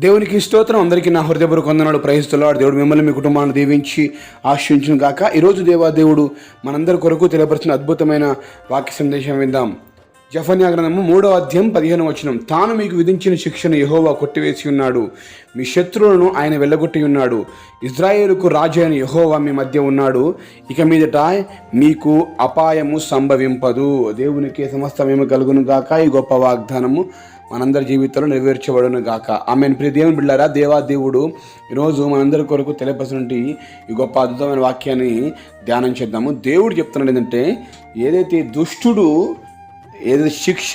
దేవునికి స్తోత్రం. అందరికీ నా హృదయపూర్వక వందనాలు. ప్రయత్నిస్తున్నాడు దేవుడు మిమ్మల్ని మీ కుటుంబాన్ని దీవించి ఆశీర్వదించును గాక. ఈరోజు దేవుడు మనందరి కొరకు తెలియపరుస్తున్న అద్భుతమైన వాక్య సందేశం విందాం. జెఫన్యా గ్రంథము 3వ అధ్యాయం 15వ వచనం. తాను మీకు విధించిన శిక్షను యెహోవా కొట్టివేసి ఉన్నాడు, మీ శత్రువులను ఆయన వెళ్ళగొట్టి ఉన్నాడు. ఇజ్రాయేలుకు రాజు అయిన యెహోవా మీ మధ్య ఉన్నాడు, ఇక మీదట మీకు అపాయము సంభవింపదు. దేవునికి సమస్తమేమి కలుగును గాక. ఈ గొప్ప వాగ్దానము మనందరి జీవితంలో నెరవేర్చబడును గాక. ఆమెను ప్రియ దేవుని బిడ్డారా, దేవుడు ఈరోజు మనందరి కొరకు తెలియపరిచినటువంటి ఈ గొప్ప అద్భుతమైన వాక్యాన్ని ధ్యానం చేద్దాము. దేవుడు చెప్తున్నాడు ఏంటంటే, ఏదైతే దుష్టుడు ఏదైతే శిక్ష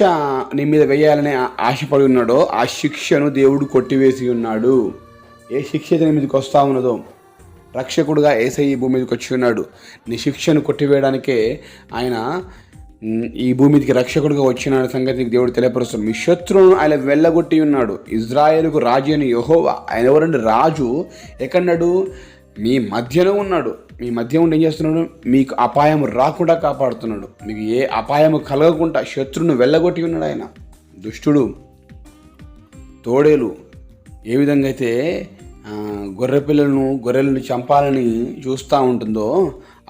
నీ మీద వేయాలని ఆశపడి ఉన్నాడో ఆ శిక్షను దేవుడు కొట్టివేసి ఉన్నాడు. ఏ శిక్ష అయితే నీ మీదకి వస్తూ ఉన్నదో, రక్షకుడుగా యేసయ్య ఈ భూమి మీదకి వచ్చి ఉన్నాడు. నీ శిక్షను కొట్టివేయడానికే ఆయన ఈ భూమి మీదకి రక్షకుడిగా వచ్చిన సంగతి దేవుడు తెలియపరుస్తాడు. మీ శత్రువును ఆయన వెళ్ళగొట్టి ఉన్నాడు. ఇజ్రాయేలుకు రాజు అని యెహోవా. ఆయన ఎవరంటే రాజు. ఎక్కడున్నాడు? మీ మధ్యలో ఉన్నాడు. మీ మధ్య ఉండి ఏం చేస్తున్నాడు? మీకు అపాయం రాకుండా కాపాడుతున్నాడు. మీకు ఏ అపాయం కలగకుండా శత్రువును వెళ్ళగొట్టి ఉన్నాడు ఆయన. దుష్టుడు తోడేలు ఏ విధంగా అయితే గొర్రెలను చంపాలని చూస్తూ ఉంటుందో,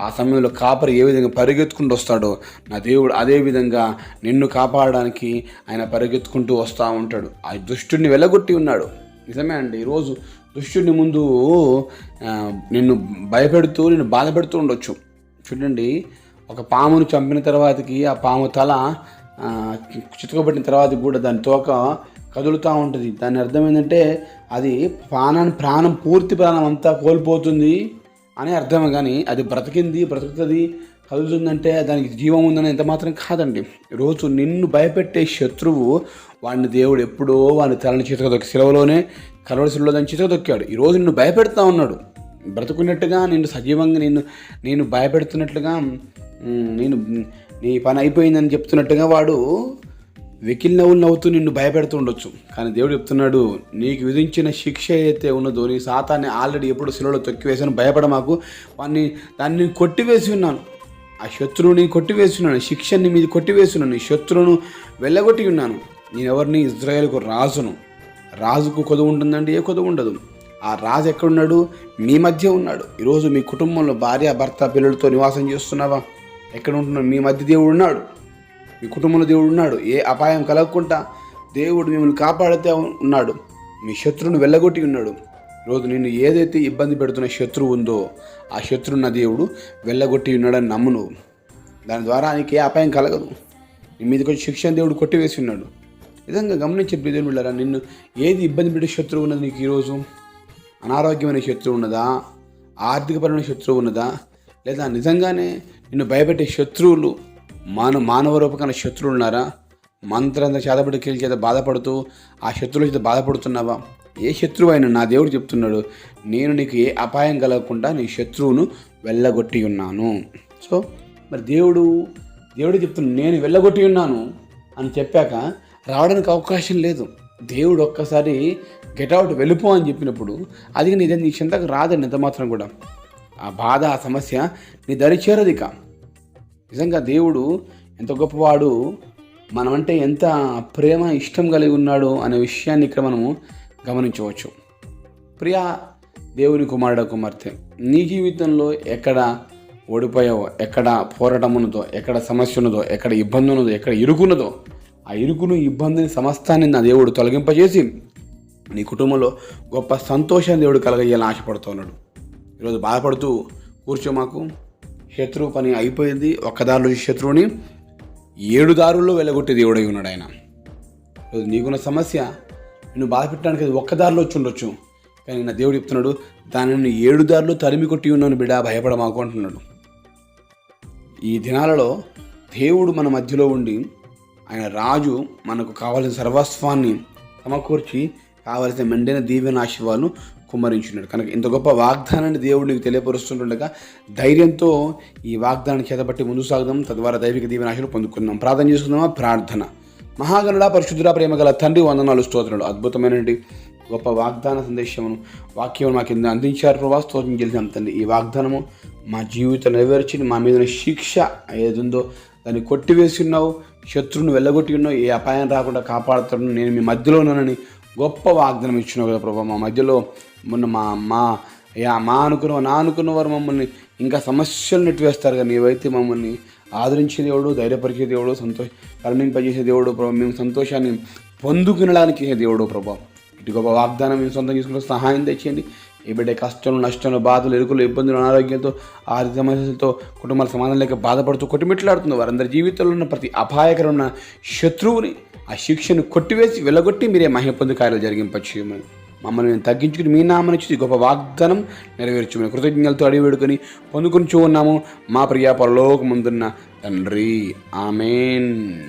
ఆ సమయంలో కాపరి ఏ విధంగా పరిగెత్తుకుంటూ వస్తాడో, నా దేవుడు అదే విధంగా నిన్ను కాపాడడానికి ఆయన పరిగెత్తుకుంటూ వస్తూ ఉంటాడు. ఆ దుష్టుడిని వెళ్ళగొట్టి ఉన్నాడు. నిజమే అండి. ఈరోజు దుష్టుడిని ముందు నిన్ను భయపెడుతూ నిన్ను బాధ పెడుతూ ఉండొచ్చు. చూడండి, ఒక పామును చంపిన తర్వాతకి ఆ పాము తల చితకబట్టిన తర్వాత కూడా దాని తోక కదులుతూ ఉంటుంది. దాని అర్థం ఏంటంటే అది పూర్తి ప్రాణం అంతా కోల్పోతుంది అని అర్థమే. కానీ అది బ్రతుకుతుంది, కదులుతుందంటే దానికి జీవం ఉందని ఎంత మాత్రం కాదండి. ఈరోజు నిన్ను భయపెట్టే శత్రువు, వాడిని దేవుడు ఎప్పుడో వాడిని తలని చితకదొక్కి శిలవలోనే కలవడి శిలలో దాన్ని చితకదొక్కాడు. ఈరోజు నిన్ను భయపెడతా ఉన్నాడు. బ్రతుకున్నట్టుగా నిన్ను సజీవంగా నేను భయపెడుతున్నట్లుగా, నీ పని అయిపోయిందని చెప్తున్నట్టుగా వాడు వెకిల్ నవ్వులు నవ్వుతూ నిన్ను భయపెడుతూ ఉండొచ్చు. కానీ దేవుడు చెప్తున్నాడు, నీకు విధించిన శిక్ష అయితే ఉన్నదో, నీ సాతాన్ని ఆల్రెడీ ఎప్పుడు శిలలో తొక్కివేసాను, భయపడమాకు. దాన్ని కొట్టివేసి ఉన్నాను. ఆ శత్రువుని కొట్టివేసి ఉన్నాను. శిక్షని మీద కొట్టివేసి ఉన్నాను. నీ శత్రువును వెళ్ళగొట్టి ఉన్నాను. నేను ఎవరిని? ఇజ్రాయేలుకు రాజును. రాజుకు కొదువు ఉంటుందండి? ఏ కొదువు ఉండదు. ఆ రాజు ఎక్కడున్నాడు? మీ మధ్య ఉన్నాడు. ఈరోజు మీ కుటుంబంలో భార్య భర్త పిల్లలతో నివాసం చేస్తున్నావా? ఎక్కడ ఉంటున్నాడు? మీ మధ్య దేవుడు ఉన్నాడు. మీ కుటుంబంలో దేవుడు ఉన్నాడు. ఏ అపాయం కలగకుండా దేవుడు మిమ్మల్ని కాపాడితే ఉన్నాడు. మీ శత్రువును వెళ్ళగొట్టి ఉన్నాడు. ఈరోజు నిన్ను ఏదైతే ఇబ్బంది పెడుతున్న శత్రువు ఉందో ఆ శత్రువున్న దేవుడు వెళ్ళగొట్టి ఉన్నాడని నమ్మును. దాని ద్వారా నీకు ఏ అపాయం కలగదు. నీ మీదకి వచ్చి శిక్షణ దేవుడు కొట్టివేసి ఉన్నాడు. విధంగా గమనించే ప్రియదేవుని బిడ్డలారా, నిన్ను ఏది ఇబ్బంది పెట్టే శత్రువు ఉన్నది నీకు ఈరోజు? అనారోగ్యమైన శత్రువు ఉన్నదా? ఆర్థికపరమైన శత్రువు ఉన్నదా? లేదా నిజంగానే నిన్ను భయపెట్టే శత్రువులు, మానవ రూపకమైన శత్రువులు ఉన్నారా? మంత్రంతా చేతబడి కీళ్ళ చేత బాధపడుతూ ఆ శత్రువుల చేత బాధపడుతున్నావా? ఏ శత్రువు అయినా నా దేవుడు చెప్తున్నాడు, నేను నీకు ఏ అపాయం కలగకుండా నీ శత్రువును వెళ్ళగొట్టి ఉన్నాను. సో మరి దేవుడు చెప్తున్నాడు, నేను వెళ్ళగొట్టి ఉన్నాను అని చెప్పాక రావడానికి అవకాశం లేదు. దేవుడు ఒక్కసారి గెట్అవుట్ వెళ్ళిపో అని చెప్పినప్పుడు అది నీ చింతకు రాదండి ఎంత మాత్రం కూడా. ఆ బాధ, ఆ సమస్య నీ దరి చేరదు ఇక. నిజంగా దేవుడు ఎంత గొప్పవాడు, మనమంటే ఎంత ప్రేమ ఇష్టం కలిగి ఉన్నాడు అనే విషయాన్ని ఇక్కడ మనము గమనించవచ్చు. ప్రియా దేవుని కుమారుడు కుమార్తె, నీ జీవితంలో ఎక్కడ ఓడిపోయావో, ఎక్కడ పోరాటం ఉన్నదో, ఎక్కడ సమస్య ఉన్నదో, ఎక్కడ ఇబ్బంది ఉన్నదో, ఎక్కడ ఇరుకున్నదో, ఆ ఇరుకును ఇబ్బందిని సమస్తాన్ని నా దేవుడు తొలగింపజేసి నీ కుటుంబంలో గొప్ప సంతోషాన్ని దేవుడు కలగజేయాలని ఆశపడుతున్నాడు. ఈరోజు బాధపడుతూ కూర్చోమాకు. శత్రువు పని అయిపోయింది. ఒక్క దారిలో శత్రువుని 7 దారుల్లో వెళ్ళగొట్టే దేవుడై ఉన్నాడు ఆయన. ఈరోజు నీకున్న సమస్య నిన్ను బాధ పెట్టడానికి అది ఒక్క దారిలో వచ్చి ఉండొచ్చు. కానీ నా దేవుడు చెప్తున్నాడు, దానిని 7 దారులు తరిమి కొట్టి ఉన్నాను బిడ్డ, భయపడమాకు అంటున్నాడు. ఈ దినాలలో దేవుడు మన మధ్యలో ఉండి, ఆయన రాజు మనకు కావాల్సిన సర్వస్వాన్ని సమకూర్చి కావలసిన మెండైన దీవెన ఆశీర్వాదాలను కుమ్మరించున్నాడు. కనుక ఇంత గొప్ప వాగ్దానాన్ని దేవుడు నీకు తెలియపరుస్తుండగా ధైర్యంతో ఈ వాగ్దానాన్ని చేతబట్టి ముందు సాగుదాం. తద్వారా దైవిక దీవెన ఆశలు పొందుకుందాం. ప్రార్థన చేసుకుందామా? ప్రార్థన. మహాగణుడా, పరిశుద్ధుడా, ప్రేమగల తండ్రి, వందనాలు, స్తోత్రాలు. అద్భుతమైనటువంటి గొప్ప వాగ్దాన సందేశమును, వాక్యం మా కింద అందించారు ప్రభా. స్తోత్రం చేద్దాం తండ్రి. ఈ వాగ్దానము మా జీవితం నెరవేర్చి మా మీద శిక్ష ఏదుందో దాన్ని కొట్టివేసి ఉన్నావు. శత్రువును వెళ్ళగొట్టి ఉన్నావు. ఏ అపాయం రాకుండా కాపాడుతున్నాను. నేను మీ మధ్యలో ఉన్నానని గొప్ప వాగ్దానం ఇచ్చినావు కదా ప్రభా. మా మధ్యలో మొన్న మా అనుకున్న నా అనుకున్న వారు మమ్మల్ని ఇంకా సమస్యలు నెట్టివేస్తారు కానీ నీవైతే మమ్మల్ని ఆదరించే దేవుడు, ధైర్యపరిచే దేవుడు, కరుణింపజేసే దేవుడు ప్రభా. మేము సంతోషాన్ని పొందుకునడానికి దేవుడు ప్రభా. ఇటు గొప్ప వాగ్దానం మేము సొంతం చేసుకుంటే సహాయం తెచ్చేయండి. ఈ బిడ్డ కష్టంలో, నష్టంలో, బాధలు, ఎరుకులు, ఇబ్బందులు, అనారోగ్యంతో, ఆర్థిక సమస్యలతో, కుటుంబాల సమాధానం లేక బాధపడుతూ కొట్టుమిట్లాడుతుంది వారందరి జీవితంలో ఉన్న ప్రతి అపాయకరమైన శత్రువుని, ఆ శిక్షను కొట్టివేసి వెళ్ళగొట్టి మీరే మహిమ పొందు కార్యాలు జరిగింపచేయమని మమ్మల్ని మేము తగ్గించుకుని మీ నామనిచ్చి గొప్ప వాగ్దానం నెరవేర్చమని కృతజ్ఞతలతో అడిగి వేడుకొని పొందుకొని ఉన్నాము మా ప్రియ పరలోకమందున్న తండ్రి. ఆమేన్.